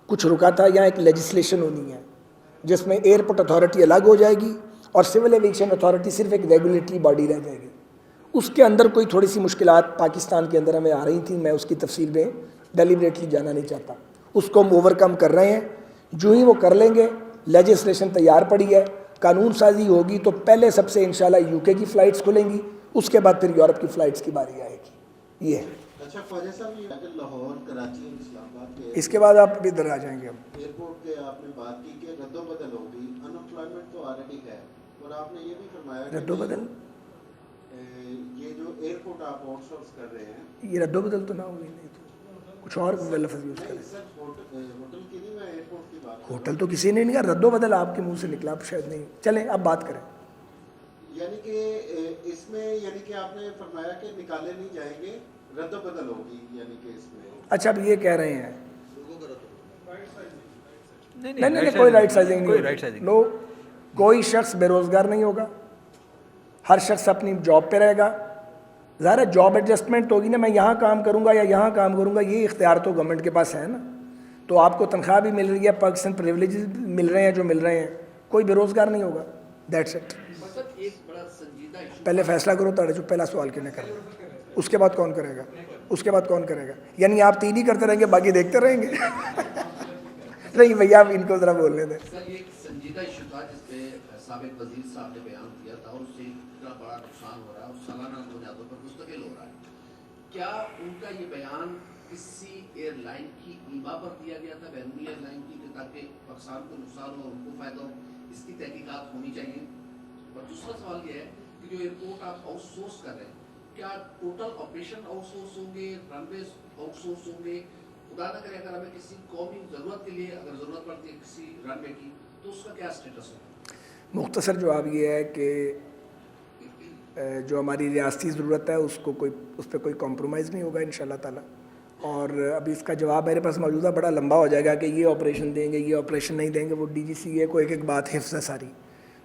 Speaker 1: کچھ رکا تھا, یہاں ایک لیجسلیشن ہونی ہے جس میں ایئرپورٹ اتھارٹی الگ ہو جائے گی اور سول ایویشن اتھارٹی صرف ایک ریگولیٹری باڈی رہ جائے گی. اس کے اندر کوئی تھوڑی سی مشکلات پاکستان کے اندر ہمیں آ رہی تھیں, میں اس کی تفصیل میں ڈیلیبریٹلی جانا نہیں چاہتا. اس کو ہم اوور کم کر رہے ہیں. جو ہی وہ کر لیں گے, لیجسلیشن تیار پڑی ہے, قانون سازی ہوگی تو پہلے سب سے انشاءاللہ یو کے کی فلائٹس کھلیں گی, اس کے بعد پھر یورپ کی فلائٹس کی باری آئے گی. یہ ہے.
Speaker 7: اچھا خواجہ صاحب, یہ لاہور, کراچی, اسلام آباد کے
Speaker 1: اس کے بعد آپ ادھر آ جائیں گے. ہم
Speaker 7: ایئرپورٹ کے آپ نے بات کی کہ رد و بدل ہوگی, ان امپلائمنٹ تو آلریڈی ہے, اور آپ نے یہ بھی فرمایا
Speaker 1: رد و بدل,
Speaker 7: یہ جو ایئرپورٹ آپ آؤٹ سورس کر رہے ہیں,
Speaker 1: یہ رد و بدل تو نہ ہوگی, نہیں تو کچھ اور لفظ یوز کریں.
Speaker 7: سر ہوٹل کی نہیں, میں ایئرپورٹ کی بات.
Speaker 1: ہوٹل تو کسی نے نہیں کہا, رد و بدل آپ کے منہ سے نکلا, آپ شاید نہیں. چلیں اب بات کریں.
Speaker 7: یعنی کہ اس میں یعنی کہ آپ نے فرمایا کہ نکالے نہیں جائیں گے, رد و بدل ہوگی, یعنی کہ اس میں.
Speaker 1: اچھا اب یہ کہہ رہے ہیں
Speaker 6: نہیں
Speaker 1: نہیں کوئی رائٹ سائزنگ نہیں, نو, کوئی شخص بے روزگار نہیں ہوگا, ہر شخص اپنی جاب پہ رہے گا. ظاہر ہے جاب ایڈجسٹمنٹ ہوگی نا, میں یہاں کام کروں گا یا یہاں کام کروں گا, یہ اختیار تو گورنمنٹ کے پاس ہے نا. تو آپ کو تنخواہ بھی مل رہی ہے, پرکس اینڈ پریولیجز مل رہے ہیں جو مل رہے ہیں, کوئی بے روزگار نہیں ہوگا. That's it. پہلے فیصلہ کرو تاڑے جو پہلا سوال کیوں نہ کرے, اس کے بعد کون کرے گا, اس کے بعد کون کرے گا؟ یعنی آپ 3 ہی کرتے رہیں گے, باقی دیکھتے رہیں گے؟ نہیں بھیا, آپ ان کو ذرا بولنے دیں.
Speaker 8: سر یہ ایک سنجیدہ ایشو تھا جس پہ سابق وزیر صاحب نے بیان کیا تھا, اور اس سے اتنا بڑا نقصان ہو رہا ہے اور سالانہ بنیادوں پر مستقل ہو رہا ہے. کیا ان کا یہ بیان کسی ایئر لائن کی ایما پر دیا گیا تھا, بیرونی ایئر لائن کی, تاکہ پاکستان کو نقصان ہو, ان کو فائدہ ہو؟ اس کی تحقیقات ہونی چاہیے. اور دوسرا سوال یہ ہے کہ جو ایئرپورٹ آپ آؤٹ سورس کر رہے ہیں, کیا ٹوٹل آپریشن آؤٹ سورس ہوں گے, رن ویز آؤٹ سورس ہوں گے؟ خدا نہ کرے اگر ہمیں کسی قومی ضرورت کے لیے اگر ضرورت پڑتی ہے کسی رن وے کی, تو اس کا کیا اسٹیٹس ہوگا؟
Speaker 1: مختصر جواب یہ ہے کہ جو ہماری ریاستی ضرورت ہے اس پہ کوئی کمپرومائز نہیں ہوگا انشاءاللہ تعالیٰ. اور ابھی اس کا جواب میرے پاس موجودہ بڑا لمبا ہو جائے گا کہ یہ آپریشن دیں گے, یہ آپریشن نہیں دیں گے. وہ ڈی جی سی اے کو ایک ایک بات حفظ ہے ساری,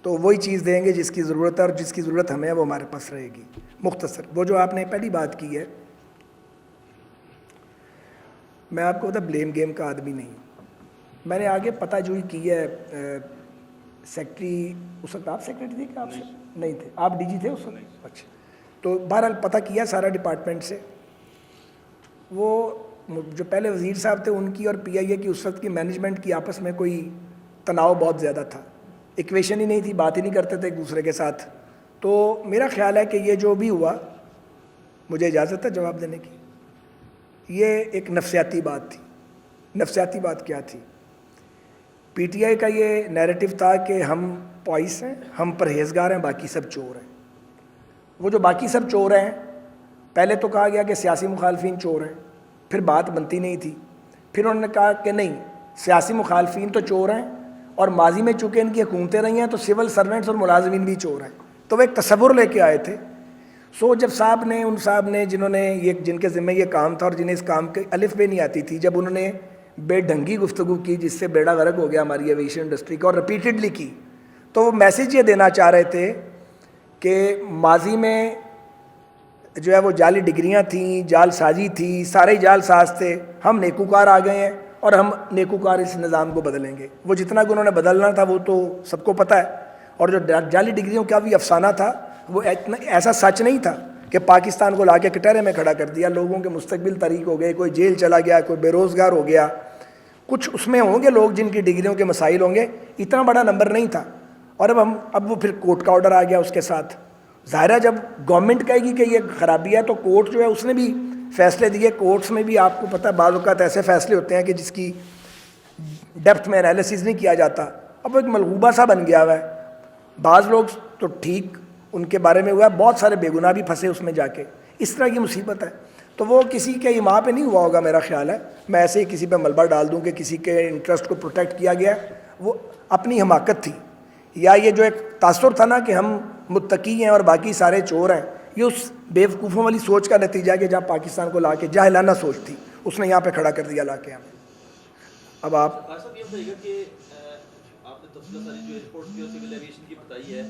Speaker 1: تو وہی چیز دیں گے جس کی ضرورت ہے, اور جس کی ضرورت ہمیں ہے وہ ہمارے پاس رہے گی. مختصر وہ جو آپ نے پہلی بات کی ہے, میں آپ کو بتا بلیم گیم کا آدمی نہیں ہوں. میں نے آگے پتہ جوئی کی ہے, سیکٹری اس وقت آپ سیکرٹری تھے کہ آپ نہیں تھے, آپ ڈی جی تھے اس وقت؟ اچھا. تو بہرحال پتہ کیا سارا ڈپارٹمنٹ سے. وہ جو پہلے وزیر صاحب تھے ان کی اور پی آئی اے کی اس وقت کی مینجمنٹ کی آپس میں کوئی تناؤ بہت زیادہ تھا, ایکویشن ہی نہیں تھی, بات ہی نہیں کرتے تھے ایک دوسرے کے ساتھ. تو میرا خیال ہے کہ یہ جو بھی ہوا, مجھے اجازت ہے جواب دینے کی, یہ ایک نفسیاتی بات تھی. نفسیاتی بات کیا تھی؟ پی ٹی آئی کا یہ نیریٹو تھا کہ ہم پوائس ہیں, ہم پرہیزگار ہیں, باقی سب چور ہیں. وہ جو باقی سب چور ہیں, پہلے تو کہا گیا کہ سیاسی مخالفین چور ہیں, پھر بات بنتی نہیں تھی. پھر انہوں نے کہا کہ نہیں, سیاسی مخالفین تو چور ہیں, اور ماضی میں چونکہ ان کی حکومتیں رہی ہیں تو سول سرونٹس اور ملازمین بھی چور ہیں. تو وہ ایک تصور لے کے آئے تھے. سو جب ان صاحب نے جنہوں نے یہ, جن کے ذمہ یہ کام تھا اور جنہیں اس کام کے الف بے نہیں آتی تھی, جب انہوں نے بے ڈھنگی گفتگو کی جس سے بیڑا غرق ہو گیا ہماری ایویشن انڈسٹری کا, اور ریپیٹڈلی کی, تو وہ میسیج یہ دینا چاہ رہے تھے کہ ماضی میں جو ہے وہ جعلی ڈگریاں تھیں, جال سازی تھی, سارے جال ساز تھے, ہم نیکوکار آ گئے ہیں اور ہم نیکوکار اس نظام کو بدلیں گے. وہ جتنا کہ انہوں نے بدلنا تھا وہ تو سب کو پتہ ہے, اور جو جعلی ڈگریوں کا بھی افسانہ تھا وہ ایسا سچ نہیں تھا کہ پاکستان کو لا کے کٹہرے میں کھڑا کر دیا, لوگوں کے مستقبل طریق ہو گئے, کوئی جیل چلا گیا, کوئی بے روزگار ہو گیا. کچھ اس میں ہوں گے لوگ جن کی ڈگریوں کے مسائل ہوں گے, اتنا بڑا نمبر نہیں تھا. اور اب وہ پھر کورٹ کا آرڈر آ گیا اس کے ساتھ. ظاہر ہے جب گورنمنٹ کہے گی کہ یہ خرابی ہے تو کورٹ جو ہے اس نے بھی فیصلے دیے. کورٹس میں بھی آپ کو پتہ ہے بعض اوقات ایسے فیصلے ہوتے ہیں کہ جس کی ڈیپتھ میں انالیسس نہیں کیا جاتا. اب وہ ایک ملغوبہ سا بن گیا ہوا ہے. بعض لوگ تو ٹھیک ان کے بارے میں ہوا ہے, بہت سارے بے گناہ بھی پھنسے اس میں جا کے. اس طرح کی مصیبت ہے. تو وہ کسی کے ایما پہ نہیں ہوا ہوگا میرا خیال ہے. میں ایسے ہی کسی پہ ملبہ ڈال دوں کہ کسی کے انٹرسٹ کو پروٹیکٹ کیا گیا, وہ اپنی حماقت تھی. یا یہ جو ایک تاثر تھا نا کہ ہم متقی ہیں اور باقی سارے چور ہیں, یہ اس بیوقوفوں والی سوچ کا نتیجہ ہے کہ جہاں پاکستان کو لا کے جاہلانہ سوچ تھی اس نے یہاں پہ کھڑا کر دیا لا کے ہمیں. اب آپ
Speaker 9: صاحب یہ بتائیے گا کہ آپ نے تفصیل ساری جو ایئرپورٹ کی اور سول ایویشن کی بتائی ہے,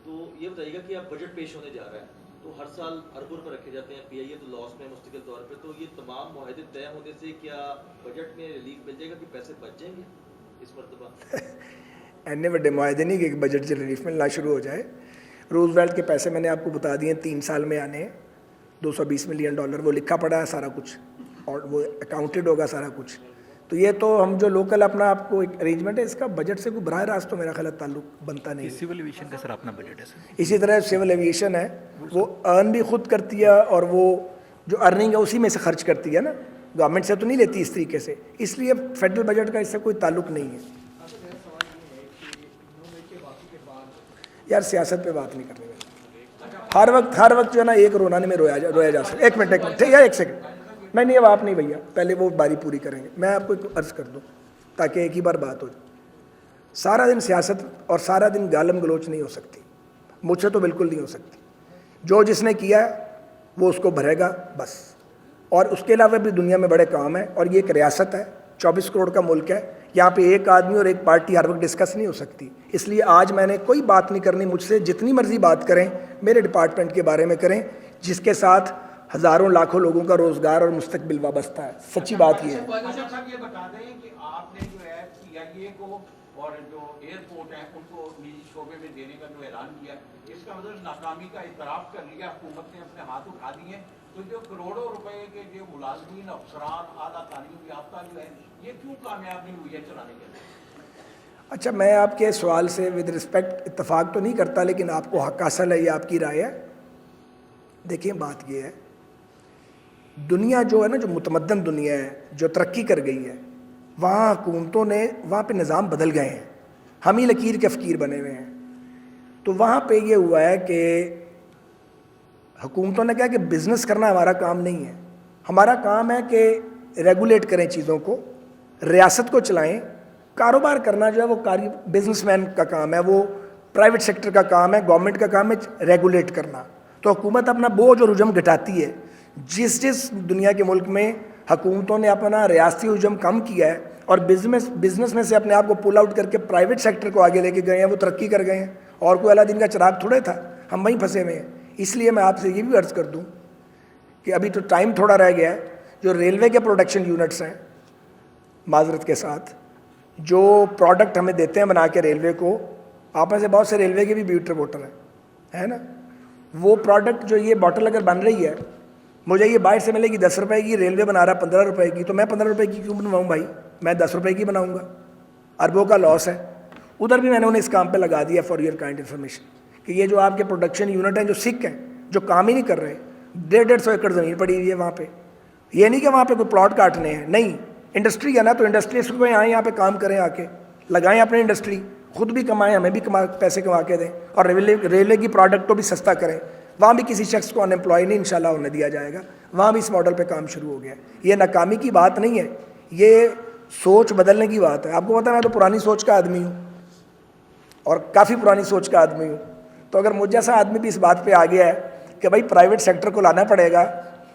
Speaker 9: تو یہ بتائیے گا کہ اب بجٹ پیش ہونے جا رہا ہے تو ہر سال اربوں روپے رکھے جاتے ہیں, پی آئی اے تو لاس میں مستقل طور پہ, تو یہ تمام معاہدے طے ہونے سے کیا بجٹ میں ریلیف مل جائے گا کہ پیسے بچ جائیں گے اس مرتبہ؟
Speaker 1: اینے بڑے معاہدے نہیں کہ بجٹ سے ریلیف ملنا شروع ہو جائے. روز ویلٹ کے پیسے میں نے آپ کو بتا دیے 3 سال میں آنے ہیں, $220 ملین, وہ لکھا پڑا ہے سارا کچھ, اور وہ اکاؤنٹڈ ہوگا سارا کچھ. تو یہ تو ہم جو لوکل اپنا آپ کو ایک ارینجمنٹ ہے, اس کا بجٹ سے کوئی براہ راست تو میرا خیال تعلق بنتا نہیں.
Speaker 6: سول ایویشن کا سر اپنا بجٹ ہے سر.
Speaker 1: اسی طرح سول ایویشن ہے, وہ ارن بھی خود کرتی ہے, اور وہ جو ارننگ ہے اسی میں سے خرچ کرتی ہے نا, گورنمنٹ سے تو نہیں لیتی اس طریقے سے. اس لیے فیڈرل بجٹ کا اس سے کوئی تعلق نہیں ہے. یار سیاست پہ بات نہیں کرنی ہے. ہر وقت جو ہے نا ایک رونے میں رویا جا سکتا. ایک منٹ یا ایک سیکنڈ, نہیں اب آپ نہیں بھیا, پہلے وہ باری پوری کریں گے. میں آپ کو ایک عرض کر دوں تاکہ ایک ہی بار بات ہو جائے. سارا دن سیاست اور سارا دن گالم گلوچ نہیں ہو سکتی, مجھ سے تو بالکل نہیں ہو سکتی. جو جس نے کیا ہے وہ اس کو بھرے گا بس. اور اس کے علاوہ بھی دنیا میں بڑے کام ہیں, اور یہ ایک ریاست ہے, 24 کروڑ کا ملک ہے. یہاں پہ ایک آدمی اور ایک پارٹی ہر وقت ڈسکس نہیں ہو سکتی. اس لیے آج میں نے کوئی بات نہیں کرنی, مجھ سے جتنی مرضی بات کریں میرے ڈپارٹمنٹ کے بارے میں کریں, جس کے ساتھ ہزاروں لاکھوں لوگوں کا روزگار اور مستقبل وابستہ ہے. سچی بات یہ ہے.
Speaker 10: اچھا صاحب یہ بتا دیں کہ آپ نے جو ہے CIA کو اور جو ایئرپورٹ ہیں ان کو نجی شعبے میں دینے کا جو اعلان کیا اس کا مطلب ناکامی کا اعتراف کر لیا, حکومت نے اپنے ہاتھ اٹھا دیے, تو جو کروڑوں روپے کے جو ملازمین افسران اعلیٰ تعلیم یافتہ جو ہے یہ کیوں کامیاب نہیں ہوئی ہے چلانے کے لیے؟
Speaker 1: اچھا, میں آپ کے سوال سے ود رسپیکٹ اتفاق تو نہیں کرتا, لیکن آپ کو حق حاصل ہے, یہ آپ کی رائے ہے. دیکھیں بات یہ ہے, دنیا جو ہے نا, جو متمدن دنیا ہے, جو ترقی کر گئی ہے, وہاں حکومتوں نے وہاں پہ نظام بدل گئے ہیں, ہم ہی لکیر کے فقیر بنے ہوئے ہیں. تو وہاں پہ یہ ہوا ہے کہ حکومتوں نے کہا کہ بزنس کرنا ہمارا کام نہیں ہے, ہمارا کام ہے کہ ریگولیٹ کریں چیزوں کو, ریاست کو چلائیں. کاروبار کرنا جو ہے وہ بزنس مین کا کام ہے, وہ پرائیویٹ سیکٹر کا کام ہے, گورنمنٹ کا کام ہے ریگولیٹ کرنا. تو حکومت اپنا بوجھ اور حجم گھٹاتی ہے. جس دنیا کے ملک میں حکومتوں نے اپنا ریاستی حجم کم کیا ہے اور بزنس میں سے اپنے آپ کو پل آؤٹ کر کے پرائیویٹ سیکٹر کو آگے لے کے گئے ہیں, وہ ترقی کر گئے ہیں. اور کوئی اعلیٰ دین کا چراغ تھوڑے تھا, ہم وہیں پھنسے ہوئے ہیں. اس لیے میں آپ سے یہ بھی عرض کر دوں کہ ابھی تو ٹائم تھوڑا رہ گیا ہے. جو ریلوے کے پروڈکشن یونٹس ہیں, معذرت کے ساتھ, جو پروڈکٹ ہمیں دیتے ہیں بنا کے ریلوے کو, آپ میں سے بہت سے ریلوے کے بھی بیوٹر ووٹر ہیں, ہے نا, وہ پروڈکٹ جو یہ باٹل اگر بن رہی ہے, مجھے یہ باہر سے ملے گی 10 روپے کی, ریلوے بنا رہا ہے 15 روپے کی, تو میں 15 روپے کی کیوں بنواؤں بھائی, میں 10 روپے کی بناؤں گا. اربوں کا لاس ہے. ادھر بھی میں نے انہیں اس کام پہ لگا دیا فار یور کائنڈ انفارمیشن کہ یہ جو آپ کے پروڈکشن یونٹ ہیں جو سکھ ہیں, جو کام ہی نہیں کر رہے, 150 ایکڑ زمین پڑی ہوئی ہے وہاں پہ. یہ نہیں کہ وہاں پہ کوئی پلاٹ کاٹنے ہیں, نہیں, انڈسٹری ہے نا, تو انڈسٹریز کو آئیں یہاں پہ کام کریں, آ کے لگائیں اپنی انڈسٹری, خود بھی کمائیں, ہمیں بھی پیسے کما کے دیں, اور ریلوے کی پروڈکٹ کو بھی سستا کریں. وہاں بھی کسی شخص کو ان امپلائی نہیں انشاءاللہ ہونے دیا جائے گا. وہاں بھی اس ماڈل پہ کام شروع ہو گیا. یہ ناکامی کی بات نہیں ہے, یہ سوچ بدلنے کی بات ہے. آپ کو پتہ ہے میں تو پرانی سوچ کا آدمی ہوں, اور کافی پرانی سوچ کا آدمی ہوں. تو اگر مجھ جیسا آدمی بھی اس بات پہ آ گیا ہے کہ بھائی پرائیویٹ سیکٹر کو لانا پڑے گا,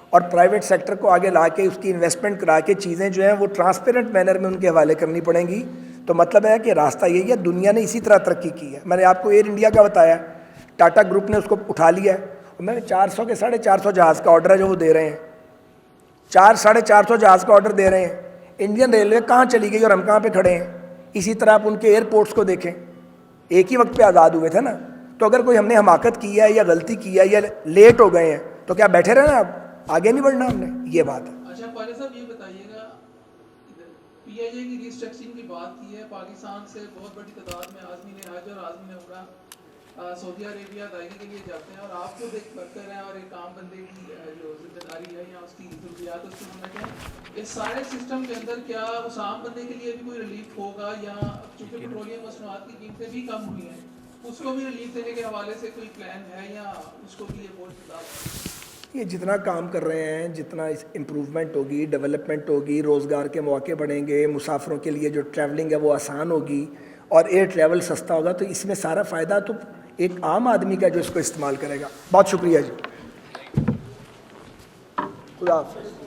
Speaker 1: اور پرائیویٹ سیکٹر کو آگے لا کے اس کی انویسٹمنٹ کرا کے چیزیں جو ہیں وہ ٹرانسپیرنٹ مینر میں ان کے حوالے کرنی پڑیں گی, تو مطلب ہے کہ راستہ یہی ہے. دنیا نے اسی طرح ترقی کی ہے. میں نے آپ کو ایئر انڈیا کا بتایا, ٹاٹا گروپ نے اس کو اٹھا لیا ہے. میں 400 کے 450 جہاز کا آرڈر ہے جو وہ دے رہے ہیں, 450 جہاز کا آرڈر دے رہے ہیں. انڈین ریلوے کہاں چلی گئی اور ہم کہاں پہ کھڑے ہیں. اسی طرح آپ ان کے ایئرپورٹس کو دیکھیں, ایک ہی وقت پہ آزاد ہوئے تھے نا. تو اگر کوئی ہم نے حماقت کی ہے یا غلطی کی ہے یا لیٹ ہو گئے ہیں تو کیا بیٹھے رہنا, آپ آگے نہیں بڑھنا ہم نے, یہ بات ہے.
Speaker 11: اچھا خواجہ صاحب یہ بتائیے گا, PIJ کی ریسٹرکچرنگ کی بات کی ہے, پاکستان سے بہت بڑی تعداد میں آزمین حج اور آزمین عمرہ سعودی عربیہ ادائیگی کے لیے جاتے ہیں, اور آپ خود ایک ورکر ہیں اور ایک عام بندے کی جو ذمہ داری ہے یا اس کی ضروریات اس کو سمجھتے ہیں. اس سارے سسٹم کے اندر کیا اس عام بندے کے لیے بھی کوئی ریلیف ہوگا, یا چونکہ پیٹرولیم مصنوعات کی قیمتیں بھی کم ہوئی ہیں, اس کو بھی ریلیف دینے کے حوالے سے کوئی پلان ہے, یا اس کو بھی یہ بہت زیادہ
Speaker 1: یہ جتنا کام کر رہے ہیں, جتنا امپروومنٹ ہوگی, ڈیولپمنٹ ہوگی, روزگار کے مواقع بڑھیں گے, مسافروں کے لیے جو ٹریولنگ ہے وہ آسان ہوگی اور ایئر ٹریول سستا ہوگا, تو اس میں سارا فائدہ تو ایک عام آدمی کا جو اس کو استعمال کرے گا. بہت شکریہ جی, خدا حافظ.